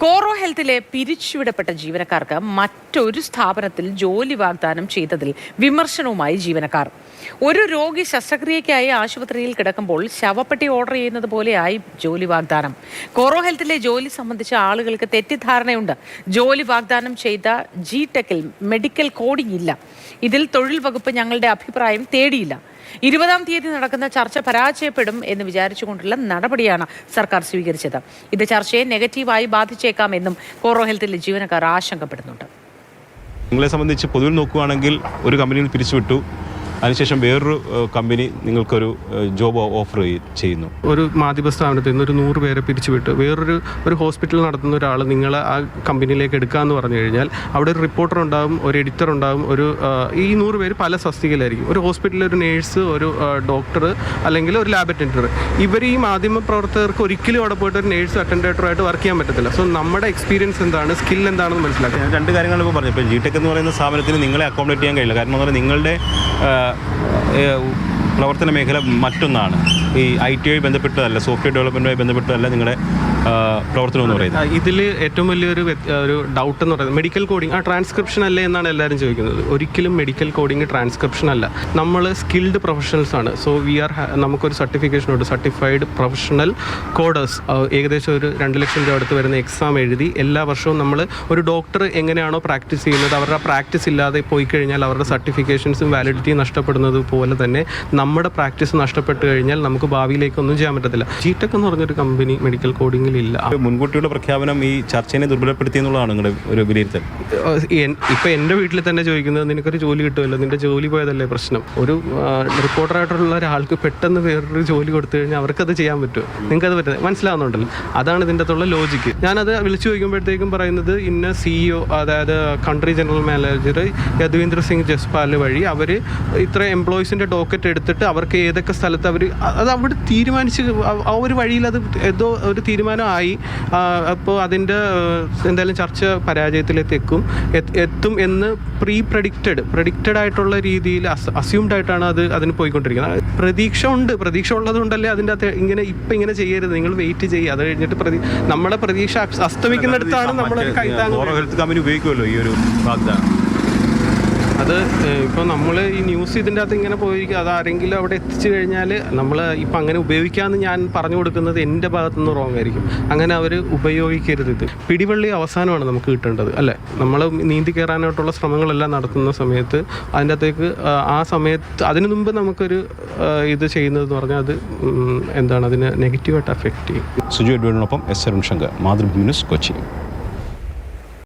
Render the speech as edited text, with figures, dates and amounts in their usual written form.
കോറോ ഹെൽത്തിലെ പിരിച്ചുവിടപ്പെട്ട ജീവനക്കാർക്ക് മറ്റൊരു സ്ഥാപനത്തിൽ ജോലി വാഗ്ദാനം ചെയ്തതിൽ വിമർശനവുമായി ജീവനക്കാർ. ഒരു രോഗി ശസ്ത്രക്രിയയ്ക്കായി ആശുപത്രിയിൽ കിടക്കുമ്പോൾ ശവപ്പെട്ടി ഓർഡർ ചെയ്യുന്നത് പോലെയായി ജോലി വാഗ്ദാനം. കോറോ ഹെൽത്തിലെ ജോലി സംബന്ധിച്ച ആളുകൾക്ക് തെറ്റിദ്ധാരണയുണ്ട്. ജോലി വാഗ്ദാനം ചെയ്ത ജിടെക്കിൽ മെഡിക്കൽ കോഡിംഗ് ഇല്ല. ഇതിൽ തൊഴിൽ വകുപ്പ് ഞങ്ങളുടെ അഭിപ്രായം തേടിയില്ല. 20-ാം തീയതി നടക്കുന്ന ചർച്ച പരാജയപ്പെടും എന്ന് വിചാരിച്ചുകൊണ്ടുള്ള നടപടിയാണ് സർക്കാർ സ്വീകരിച്ചത്. ഇത് ചർച്ചയെ നെഗറ്റീവായി ബാധിച്ചേക്കാമെന്നും കോറോ ഹെൽത്തിലെ ജീവനക്കാർ ആശങ്കപ്പെടുന്നുണ്ട്. നിങ്ങളെ സംബന്ധിച്ച് പൊതുവിൽ നോക്കുകയാണെങ്കിൽ ഒരു കമ്പനിയിൽ പിരിച്ചുവിട്ടു, അതിനുശേഷം വേറൊരു കമ്പനി നിങ്ങൾക്കൊരു ജോബ് ഓഫർ ചെയ്യുന്നു. ഒരു മാധ്യമ സ്ഥാപനത്തിൽ നിന്ന് ഒരു 100 പേരെ പിരിച്ചുവിട്ട് വേറൊരു ഹോസ്പിറ്റൽ നടത്തുന്ന ഒരാൾ നിങ്ങളെ ആ കമ്പനിയിലേക്ക് എടുക്കാമെന്ന് പറഞ്ഞു കഴിഞ്ഞാൽ അവിടെ ഒരു റിപ്പോർട്ടർ ഉണ്ടാകും, ഒരു എഡിറ്റർ ഉണ്ടാകും, ഈ 100 പേര് പല സ്വസ്ഥയിലായിരിക്കും. ഒരു ഹോസ്പിറ്റലിൽ ഒരു നേഴ്സ്, ഒരു ഡോക്ടർ അല്ലെങ്കിൽ ഒരു ലാബ് അറ്റൻഡർ. ഇവർ ഈ മാധ്യമ പ്രവർത്തകർക്ക് ഒരിക്കലും അവിടെ പോയിട്ട് ഒരു നേഴ്സ് അറ്റൻഡേറ്ററുമായിട്ട് വർക്ക് ചെയ്യാൻ പറ്റത്തില്ല. സോ നമ്മുടെ എക്സ്പീരിയൻസ് എന്താണ്, സ്കിൽ എന്താണെന്ന് മനസ്സിലാക്കുക. രണ്ട് കാര്യങ്ങൾ ഇപ്പോൾ പറഞ്ഞു. ഇപ്പോൾ ജിടെക് എന്ന് പറയുന്ന സ്ഥാപനത്തിന് നിങ്ങളെ അക്കോമഡേറ്റ് ചെയ്യാൻ കഴിയില്ല. കാരണം എന്ന് പറഞ്ഞാൽ നിങ്ങളുടെ പ്രവർത്തന മേഖല മറ്റൊന്നാണ്. ഈ IT യുമായി ബന്ധപ്പെട്ടതല്ല, സോഫ്റ്റ്വെയർ ഡെവലപ്മെൻറ്റുമായി ബന്ധപ്പെട്ടതല്ല നിങ്ങളുടെ പ്രവർത്തനം എന്ന് പറയുന്നത്. ഇതിൽ ഏറ്റവും വലിയൊരു ഡൗട്ട് എന്ന് പറയുന്നത് മെഡിക്കൽ കോഡിംഗ് ട്രാൻസ്ക്രിപ്ഷൻ അല്ലേ എന്നാണ് എല്ലാവരും ചോദിക്കുന്നത്. ഒരിക്കലും മെഡിക്കൽ കോഡിംഗ് ട്രാൻസ്ക്രിപ്ഷൻ അല്ല. നമ്മൾ സ്കിൽഡ് പ്രൊഫഷണൽസ് ആണ്. സോ നമുക്കൊരു സർട്ടിഫിക്കേഷൻ ഉണ്ട്, സർട്ടിഫൈഡ് പ്രൊഫഷണൽ കോഡേഴ്സ്. ഏകദേശം ഒരു 2 ലക്ഷം രൂപ അടുത്ത് വരുന്ന എക്സാം എഴുതി എല്ലാ വർഷവും നമ്മൾ ഒരു ഡോക്ടർ എങ്ങനെയാണോ പ്രാക്ടീസ് ചെയ്യുന്നത്, അവരുടെ പ്രാക്ടീസ് ഇല്ലാതെ പോയി കഴിഞ്ഞാൽ അവരുടെ സർട്ടിഫിക്കേഷൻസും വാലിഡിറ്റി നഷ്ടപ്പെടുന്നത് പോലെ തന്നെ നമ്മുടെ പ്രാക്ടീസ് നഷ്ടപ്പെട്ട് കഴിഞ്ഞാൽ നമുക്ക് ഭാവിയിലേക്കൊന്നും ചെയ്യാൻ പറ്റത്തില്ല. ജിടെക് എന്ന് പറഞ്ഞൊരു കമ്പനി മെഡിക്കൽ കോഡിംഗിൽ ഇല്ല. മുൻകൂട്ടിയുള്ള പ്രഖ്യാപനം ഈ ചർച്ചയെ ദുർബലപ്പെടുത്തി എന്നുള്ളതാണ് നിങ്ങളുടെ ഒരു വിലയിരുത്തൽ. ഇപ്പം എൻ്റെ വീട്ടിൽ തന്നെ ചോദിക്കുന്നത്, നിനക്കൊരു ജോലി കിട്ടുമല്ലോ, നിന്റെ ജോലി പോയതല്ലേ പ്രശ്നം. ഒരു റിപ്പോർട്ടറായിട്ടുള്ള ഒരാൾക്ക് പെട്ടെന്ന് വേറൊരു ജോലി കൊടുത്തു കഴിഞ്ഞാൽ അവർക്കത് ചെയ്യാൻ പറ്റുമോ? നിങ്ങൾക്കത് പറ്റുന്നത് മനസ്സിലാവുന്നുണ്ടല്ലോ. അതാണ് ഇതിൻ്റെ അകത്തുള്ള ലോജിക്ക്. ഞാനത് വിളിച്ചു ചോദിക്കുമ്പോഴത്തേക്കും പറയുന്നത് ഇന്ന CEO, അതായത് country general manager Yaduvendra Singh Jaspal വഴി അവർ ഇത്ര എംപ്ലോയീസിൻ്റെ ഡോക്കറ്റ് എടുത്തിട്ട് അവർക്ക് ഏതൊക്കെ സ്ഥലത്ത് അത് അവിടെ തീരുമാനിച്ച് ആ ഒരു വഴിയിൽ അത് ഏതോ ഒരു തീരുമാനമായി. അപ്പോൾ അതിൻ്റെ എന്തായാലും ചർച്ച പരാജയത്തിലെത്തും എന്ന് പ്രഡിക്റ്റഡ് ആയിട്ടുള്ള രീതിയിൽ അസ്യൂംഡ് ആയിട്ടാണ് അതിന് പോയിക്കൊണ്ടിരിക്കുന്നത്. പ്രതീക്ഷ ഉള്ളതുകൊണ്ടല്ലേ അതിൻ്റെ അകത്ത് ഇങ്ങനെ ചെയ്യരുത്, നിങ്ങൾ വെയിറ്റ് ചെയ്യുക. അത് കഴിഞ്ഞിട്ട് നമ്മുടെ പ്രതീക്ഷ അസ്തമിക്കുന്നിടത്താണ് നമ്മൾ കമ്പനി ഉപയോഗിക്കുമല്ലോ ഈ ഒരു വാഗ്ദാനം. അത് ഇപ്പോൾ നമ്മൾ ഈ ന്യൂസ് ഇതിൻ്റെ അകത്ത് ഇങ്ങനെ പോയിരിക്കും. അതാരെങ്കിലും അവിടെ എത്തിച്ചു കഴിഞ്ഞാൽ നമ്മൾ ഇപ്പം അങ്ങനെ ഉപയോഗിക്കാമെന്ന് ഞാൻ പറഞ്ഞു കൊടുക്കുന്നത് എൻ്റെ ഭാഗത്തുനിന്ന് റോങ് ആയിരിക്കും. അങ്ങനെ അവർ ഉപയോഗിക്കരുത്. ഇത് പിടിവള്ളി അവസാനമാണ് നമുക്ക് കിട്ടേണ്ടത്, അല്ലേ? നമ്മൾ നീന്തി കയറാനായിട്ടുള്ള ശ്രമങ്ങളെല്ലാം നടത്തുന്ന സമയത്ത് അതിൻ്റെ അകത്തേക്ക് ആ സമയത്ത് അതിനു മുമ്പ് നമുക്കൊരു ഇത് ചെയ്യുന്നതെന്ന് പറഞ്ഞാൽ അത് എന്താണ്, അതിനെ നെഗറ്റീവായിട്ട് അഫക്റ്റ് ചെയ്യും. സുജു എഡ്വേർഡിനൊപ്പം S. അരുൺ ശങ്കർ, മാതൃഭൂമി ന്യൂസ്, കൊച്ചി.